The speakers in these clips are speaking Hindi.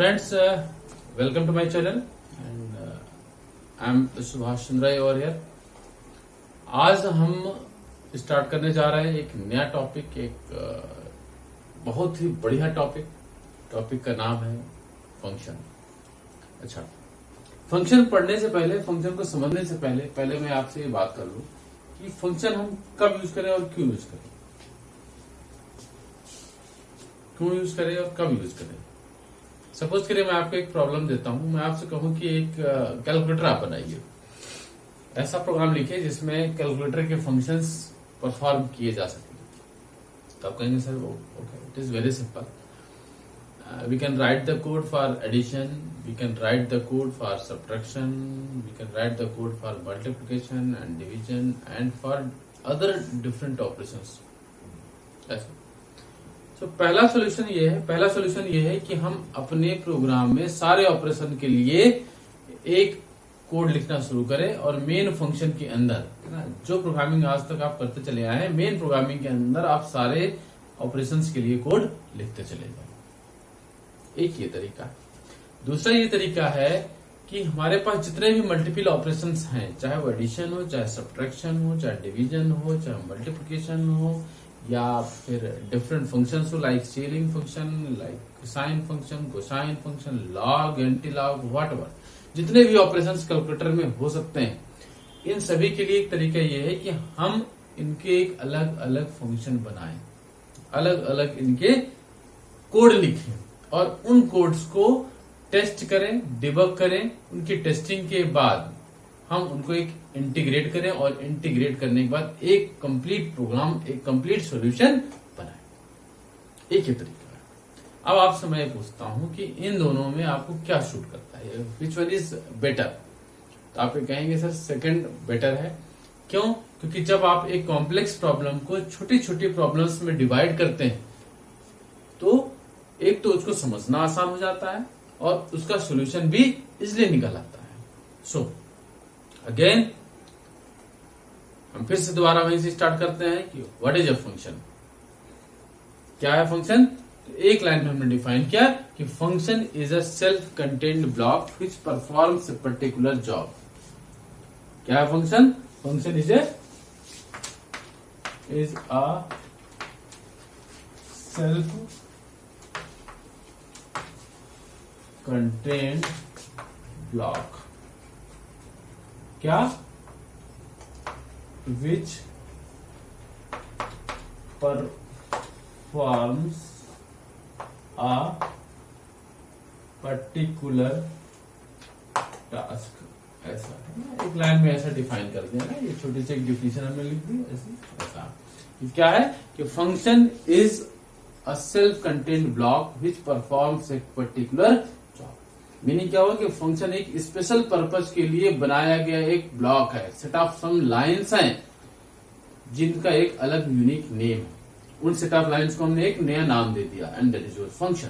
Friends, welcome to my channel and I'm Subhash Chandra over here. आज हम स्टार्ट करने जा रहे हैं एक नया टॉपिक, एक बहुत ही बढ़िया टॉपिक का नाम है फंक्शन। अच्छा, फंक्शन पढ़ने से पहले, फंक्शन को समझने से पहले मैं आपसे ये बात कर लूं कि फंक्शन हम कब यूज करें और क्यों यूज करें, और कब यूज करें। सपोज करिए मैं आपको एक प्रॉब्लम देता हूं, मैं आपसे कहूं कि एक कैलकुलेटर आप बनाइए, ऐसा प्रोग्राम लिखिए जिसमें कैलकुलेटर के फंक्शंस परफॉर्म किए जा सके। तो आप कहेंगे sir okay, it is very simple, we can write the code for addition, we can write the code for subtraction, we can write the code for multiplication and division and for other different operations. ऐसा तो पहला सॉल्यूशन ये है कि हम अपने प्रोग्राम में सारे ऑपरेशन के लिए एक कोड लिखना शुरू करें और मेन फंक्शन के अंदर, है ना, जो प्रोग्रामिंग आज तक आप करते चले आए हैं, मेन प्रोग्रामिंग के अंदर आप सारे ऑपरेशंस के लिए कोड लिखते चले जाए। एक ये तरीका है। दूसरा ये तरीका है कि हमारे पास जितने भी मल्टीपल ऑपरेशंस हैं, चाहे वो एडिशन हो, चाहे सब्ट्रैक्शन हो, चाहे डिवीजन हो, चाहे मल्टीप्लिकेशन हो, या फिर डिफरेंट फंक्शंस हो like scaling function, like sine function, cosine function, log, anti log, whatever, जितने भी ऑपरेशंस कैलकुलेटर में हो सकते हैं, इन सभी के लिए एक तरीका यह है कि हम इनके एक अलग अलग फंक्शन बनाएं, अलग अलग इनके कोड लिखें और उन कोड्स को टेस्ट करें, डिबग करें। उनकी टेस्टिंग के बाद हम उनको एक इंटीग्रेट करें और इंटीग्रेट करने के बाद एक कंप्लीट प्रोग्राम, एक कंप्लीट सॉल्यूशन बनाएं। एक ही तरीका है। अब आपसे मैं पूछता हूं कि इन दोनों में आपको क्या सूट करता है, विच वन इज बेटर। तो आप ये कहेंगे सर सेकंड बेटर है। क्यों? क्योंकि जब आप एक कॉम्प्लेक्स प्रॉब्लम को छोटी छोटी प्रॉब्लम्स में डिवाइड करते हैं तो एक तो उसको समझना आसान हो जाता है और उसका सॉल्यूशन भी इजिली निकल आता है। सो अगेन हम फिर से दोबारा वहीं से स्टार्ट करते हैं कि व्हाट इज अ फंक्शन, क्या है फंक्शन। तो एक लाइन में हमने डिफाइन किया कि function is a self contained block which performs a particular job. क्या है function? Function is a self contained block, क्या, which performs a particular task। ऐसा एक लाइन में ऐसा डिफाइन कर दिया ना, ये छोटी सी एक डिफिनेशन हमने लिख दी ऐसा। क्या है कि function is a self contained block which performs a particular job. Meaning क्या हुआ कि फंक्शन एक स्पेशल पर्पस के लिए बनाया गया एक ब्लॉक है, सेट ऑफ सम लाइंस हैं जिनका एक अलग यूनिक नेम है। उन सेट ऑफ लाइंस को हमने एक नया नाम दे दिया and that is your function.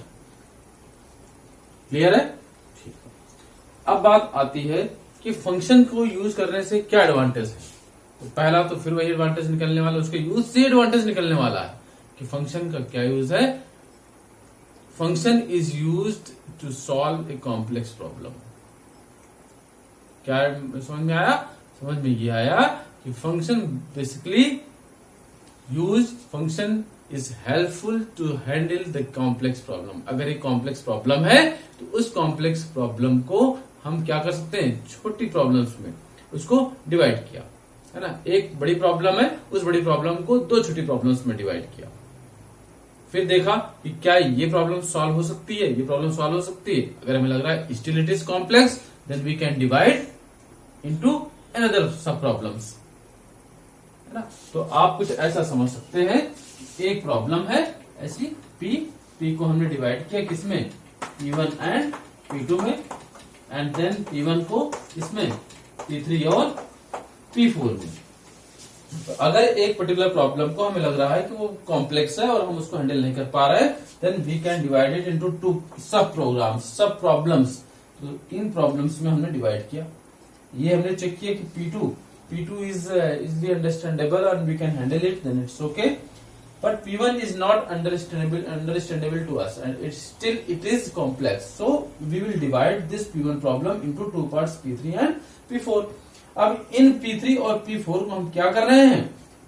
Clear है? ठीक है। अब बात आती है कि फंक्शन को यूज करने से क्या एडवांटेज है। तो पहला तो फिर वही एडवांटेज निकलने वाला, उसके यूज से एडवांटेज निकलने वाला है कि फंक्शन का क्या यूज है। Function is used to solve a complex problem. क्या समझ में आया? समझ में ये आया कि function basically function is helpful to handle the complex problem. अगर एक कॉम्प्लेक्स प्रॉब्लम है तो उस कॉम्प्लेक्स प्रॉब्लम को हम क्या कर सकते हैं, छोटी प्रॉब्लम्स में उसको डिवाइड किया, है ना। एक बड़ी प्रॉब्लम है, उस बड़ी प्रॉब्लम को दो छोटी प्रॉब्लम्स में डिवाइड किया, फिर देखा कि क्या ये प्रॉब्लम सॉल्व हो सकती है, ये प्रॉब्लम सॉल्व हो सकती है। अगर हमें लग रहा है still it is complex, then we can divide into another sub problems, है ना। तो आप कुछ ऐसा समझ सकते हैं, एक प्रॉब्लम है ऐसी पी को हमने डिवाइड किया किसमें, P1 एंड P2 में, एंड देन P1 को इसमें P3 और P4 में। तो अगर एक पर्टिकुलर प्रॉब्लम को हमें लग रहा है कि वो कॉम्प्लेक्स है और हम उसको हैंडल नहीं कर पा रहे, then we can divide it into two sub problems. तो इन प्रॉब्लम्स में हमने डिवाइड किया। ये हमने चेक किया कि P2 is easily understandable and we can handle it, then it's okay. but P1 is not understandable to us, and it is complex. So we will divide this P1 problem into two parts, P3 and P4. अब इन P3 और P4 को हम क्या कर रहे हैं?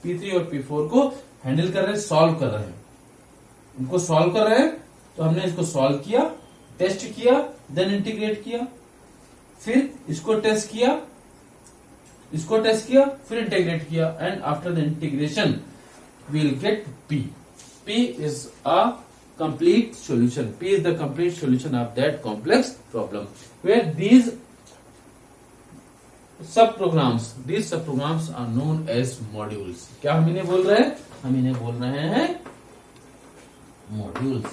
P3 और P4 को हैंडल कर रहे हैं, सॉल्व कर रहे हैं, इनको सॉल्व कर रहे हैं। तो हमने इसको सॉल्व किया, टेस्ट किया, देन इंटीग्रेट किया, फिर इसको टेस्ट किया, इसको टेस्ट किया, फिर इंटीग्रेट किया, and after the integration we'll get P. P is a complete solution. P is the complete solution of that complex problem. Where these subprograms are known as modules. क्या हम इन्हें बोल रहे हैं? हम इन्हें बोल रहे हैं modules,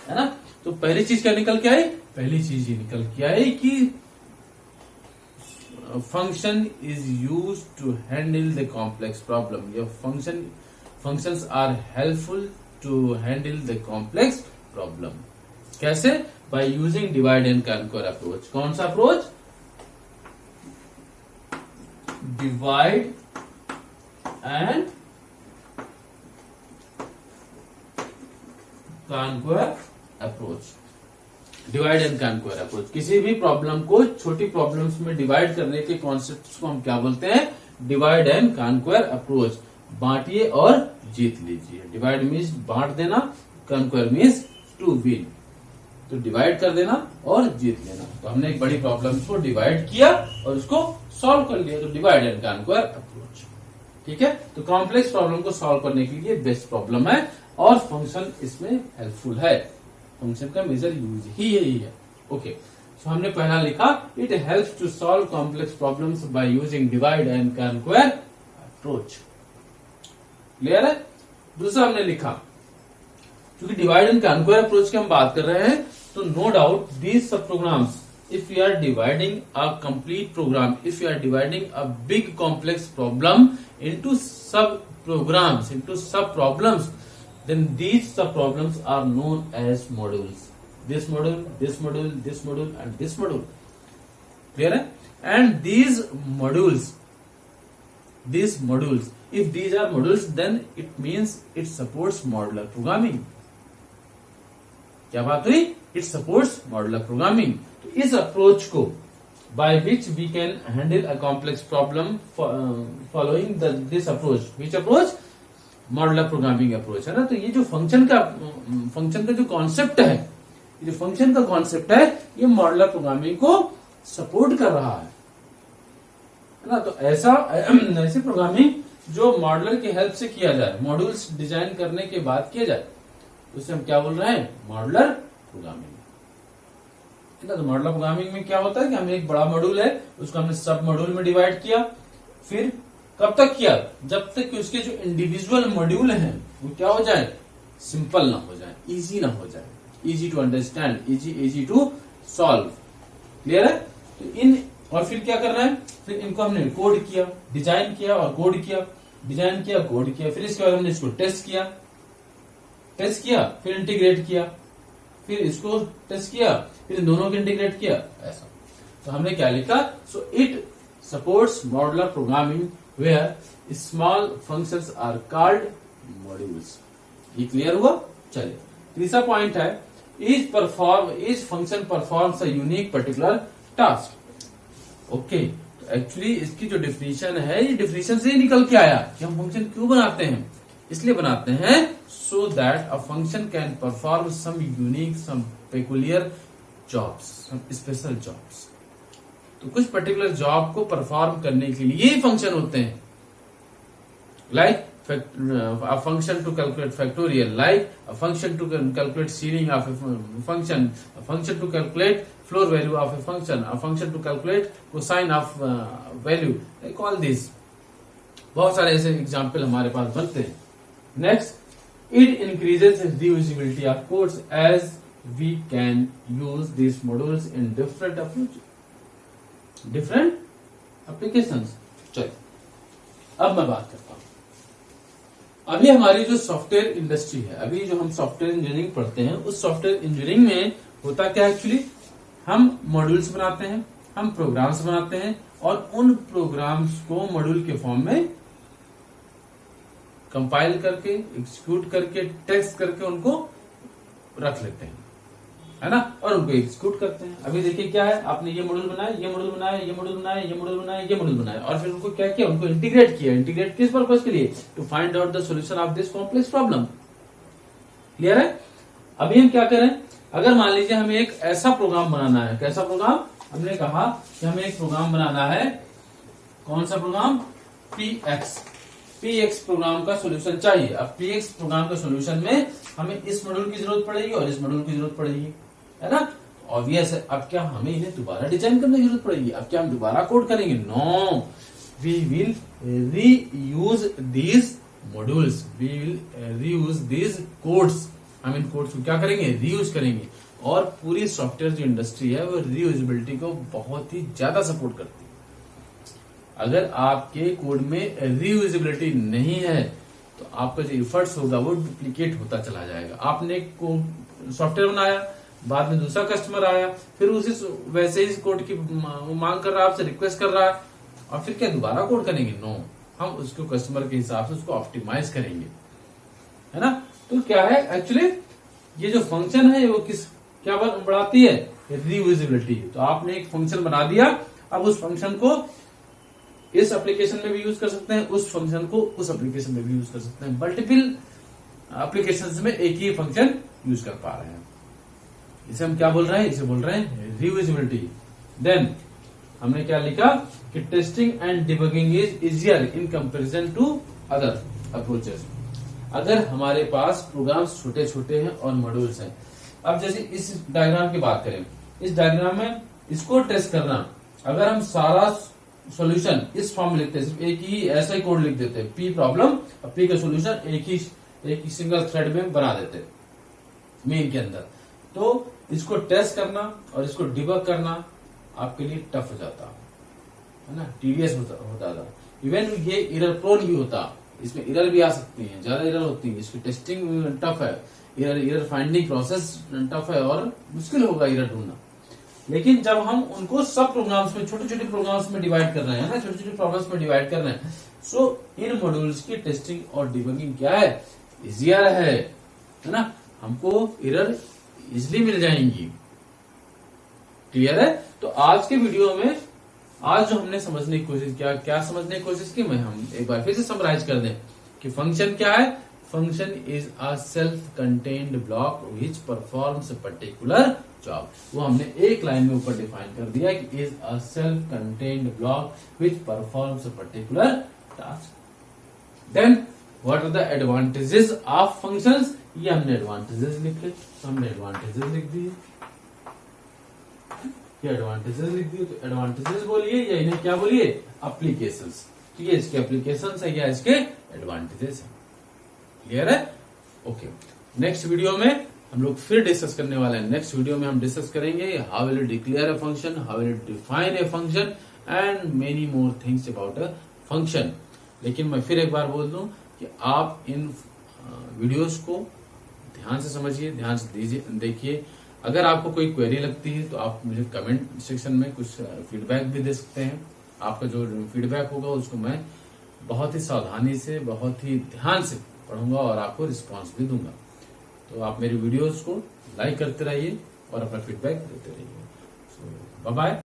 है ना? तो पहली चीज क्या निकल के आई? पहली चीज ये निकल के आई कि function is used to handle the complex problem. Your functions are helpful to handle the complex problem. कैसे? By using divide and conquer approach. कौन सा approach? Divide and conquer approach. Divide and conquer approach. किसी भी प्रॉब्लम को छोटी प्रॉब्लम्स में डिवाइड करने के कॉन्सेप्ट को हम क्या बोलते हैं? Divide and conquer approach. बांटिए और जीत लीजिए। डिवाइड मीन्स बांट देना, कॉन्क्वेर मीन्स टू विन। तो डिवाइड कर देना और जीत लेना। तो हमने एक बड़ी प्रॉब्लम को डिवाइड किया और उसको सॉल्व कर लिया, तो डिवाइड एंड कॉन्क्वेर अप्रोच। ठीक है, तो कॉम्प्लेक्स प्रॉब्लम को सॉल्व करने के लिए बेस्ट प्रॉब्लम है और फंक्शन इसमें हेल्पफुल है। फंक्शन का मेजर यूज ही यही है। ओके, सो हमने पहला लिखा, it helps to solve complex problems by using divide and conquer approach. Clear है? दूसरा हमने लिखा, क्योंकि डिवाइड एंड कॉन्क्वेर अप्रोच की हम बात कर रहे हैं, तो no doubt these sub programmes, if you are dividing a complete program, if you are dividing a big complex problem into sub programs, into sub problems, then these sub problems are known as modules. This module, this module, this module, and this module. Clear है? And these modules, if these are modules, then it means it supports modular programming. क्या बात हुई? It supports modular programming. तो इस अप्रोच को by which we can handle a complex problem following this approach. Which approach? Modular programming approach है ना। तो ये जो फंक्शन का जो कॉन्सेप्ट है, ये जो फंक्शन का कॉन्सेप्ट है, ये मॉडुलर प्रोग्रामिंग को सपोर्ट कर रहा है ना। तो ऐसी प्रोग्रामिंग जो मॉडुलर की हेल्प से किया जाए, मॉड्यूल्स डिजाइन करने के बाद किया जाए, उसे हम क्या बोल रहे हैं? Modular programming. तो मॉडुलर प्रोग्रामिंग में क्या होता है कि हमें एक बड़ा मॉड्यूल है, उसको हमने सब मॉड्यूल में डिवाइड किया। फिर कब तक किया? जब तक कि उसके जो इंडिविजुअल मॉड्यूल हैं वो क्या हो जाए? सिंपल ना हो जाए, इजी ना हो जाए, easy to understand, easy to solve. Clear है? तो और फिर क्या कर रहे हैं? फिर इनको हमने कोड किया, डिजाइन किया और कोड किया, डिजाइन किया, कोड किया। फिर इसके बाद हमने इसको टेस्ट किया, फिर इंटीग्रेट किया, फिर इसको टेस्ट किया, फिर इन दोनों को इंटीग्रेट किया। ऐसा तो हमने क्या लिखा? So it supports modular programming where small functions are called modules. ये क्लियर हुआ? चलिए, तीसरा पॉइंट है, each function performs a unique particular task. Okay, तो एक्चुअली इसकी जो डिफिनीशन है, ये डिफिनीशन से ही निकल के आया कि हम फंक्शन क्यों बनाते हैं। इसलिए बनाते हैं so that a function can perform some unique, some peculiar jobs, some special jobs. तो कुछ पर्टिकुलर जॉब को परफॉर्म करने के लिए ही फंक्शन होते हैं। Like a function to calculate factorial, like a function to calculate ceiling of a function, a function to calculate floor value of a function to calculate cosine of value, like all these. बहुत सारे ऐसे एग्जाम्पल हमारे पास बनते हैं। Next, it increases reusability of codes as we can use these modules in different applications. चलिए, अब मैं बात करता हूं। अभी हमारी जो सॉफ्टवेयर इंडस्ट्री है, अभी जो हम सॉफ्टवेयर इंजीनियरिंग पढ़ते हैं, उस सॉफ्टवेयर इंजीनियरिंग में होता क्या एक्चुअली, हम मॉड्यूल्स बनाते हैं, हम प्रोग्राम्स बनाते हैं और उन प्रोग्राम्स को मॉड्यूल के फॉर्म में कंपाइल करके, एग्जीक्यूट करके, टेस्ट करके उनको रख लेते हैं, है ना, और उनको एग्जीक्यूट करते हैं। अभी देखिए क्या है, आपने ये मॉड्यूल बनाया, ये मॉड्यूल बनाया, ये मॉड्यूल बनाया, ये मॉड्यूल बनाया, ये मॉड्यूल बनाया, और फिर उनको क्या किया, उनको इंटीग्रेट किया। इंटीग्रेट किस पर्पज के लिए? To find out the solution of this complex problem. Clear है? अभी हम क्या करें, अगर मान लीजिए हमें एक ऐसा प्रोग्राम बनाना है, कैसा प्रोग्राम? हमने कहा कि हमें एक प्रोग्राम बनाना है, कौन सा प्रोग्राम? पीएक्स प्रोग्राम का सॉल्यूशन चाहिए। अब पीएक्स प्रोग्राम के सॉल्यूशन में हमें इस मॉड्यूल की जरूरत पड़ेगी और इस मॉड्यूल की जरूरत पड़ेगी, है ना, ऑब्वियस है। अब क्या हमें इन्हें दोबारा डिजाइन करने की जरूरत पड़ेगी? अब क्या हम दोबारा कोड करेंगे? No, we will reuse these modules, we will reuse these codes. हम इन कोड्स को क्या करेंगे? रीयूज करेंगे। और पूरी सॉफ्टवेयर जो इंडस्ट्री है वो रीयूजेबिलिटी को बहुत ही ज्यादा सपोर्ट करती है। अगर आपके कोड में रीयूजेबिलिटी नहीं है तो आपका जो एफर्ट्स होगा वो डुप्लीकेट होता चला जाएगा। आपने एक सॉफ्टवेयर बनाया, बाद में दूसरा कस्टमर आया, फिर उसी वैसे ही कोड की मांग कर रहा है, आपसे रिक्वेस्ट कर रहा है, और फिर क्या दोबारा कोड करेंगे? नो, हम उसको कस्टमर के हिसाब से उसको ऑप्टिमाइज करेंगे, है ना। तो क्या है एक्चुअली ये जो फंक्शन है वो क्या बढ़ाती है? रीयूजेबिलिटी। तो आपने एक फंक्शन बना दिया, अब उस फंक्शन को इस एप्लीकेशन में भी यूज कर सकते हैं, उस फंक्शन को उस एप्लीकेशन में भी यूज कर सकते हैं। मल्टीपल एप्लीकेशंस में एक ही फंक्शन यूज कर पा रहे हैं। इसे हम क्या बोल रहे हैं? इसे बोल रहे हैं रीयूजेबिलिटी। देन हमने क्या लिखा कि testing and debugging is easier in comparison to other approaches. अगर हमारे पास प्रोग्राम्स छोटे छोटे हैं और मॉड्यूल्स हैं, अब जैसे इस डायग्राम की बात करें, इस डायग्राम में इसको टेस्ट करना, अगर हम सारा सॉल्यूशन इस फॉर्म में लिखते हैं, सिर्फ एक ही ऐसा ही कोड लिख देते हैं, पी प्रॉब्लम और पी का सॉल्यूशन एक ही सिंगल थ्रेड में बना देते हैं मेन के अंदर, तो इसको टेस्ट करना और इसको डिबग करना आपके लिए टफ हो जाता है ना, टीडियस होता था। इवन ये एरर प्रोन भी होता, इसमें एरर भी आ सकती है, ज्यादा एरर होती है, इसकी टेस्टिंग टफ है, एरर फाइंडिंग प्रोसेस टफ है और मुश्किल होगा एरर ढूंढना। लेकिन जब हम उनको सब प्रोग्राम्स में, छोटे छोटे प्रोग्राम्स में डिवाइड कर रहे हैं ना, छोटे छोटे प्रॉब्लम्स में डिवाइड कर रहे हैं, सो इन मॉड्यूल्स की टेस्टिंग और डिबगिंग क्या है? इजियर है ना, हमको एरर इजिली मिल जाएंगी। क्लियर है? तो आज के वीडियो में आज जो हमने समझने की कोशिश किया, क्या समझने की कोशिश की, मैं हम एक बार फिर से समराइज कर दें कि फंक्शन क्या है। Function is a self contained block which performs a particular job. वो हमने एक लाइन में ऊपर डिफाइन कर दिया कि is a self contained block which performs a particular task. Then what are the advantages of functions? ये हमने एडवांटेजेस लिखे, हमने एडवांटेजेस लिख दिए, एडवांटेजेस लिख दिए। तो एडवांटेजेस बोलिए या इन्हें क्या बोलिए? एप्लीकेशंस। ठीक है, इसके एप्लीकेशंस है या इसके एडवांटेजेस है। क्लियर है? ओके, नेक्स्ट वीडियो में हम लोग फिर डिस्कस करने वाले हैं। नेक्स्ट वीडियो में हम डिस्कस करेंगे how will declare a function, how will define a function and many more things about a function. लेकिन मैं फिर एक बार बोल दूं कि आप इन वीडियोस को ध्यान से समझिए, ध्यान से देखिए। अगर आपको कोई क्वेरी लगती है तो आप मुझे कमेंट सेक्शन में कुछ फीडबैक भी दे सकते हैं। आपका जो फीडबैक होगा उसको मैं बहुत ही सावधानी से, बहुत ही ध्यान से पढ़ूंगा और आपको रिस्पांस भी दूंगा। तो आप मेरी वीडियोस को लाइक करते रहिए और अपना फीडबैक देते रहिए। Bye bye.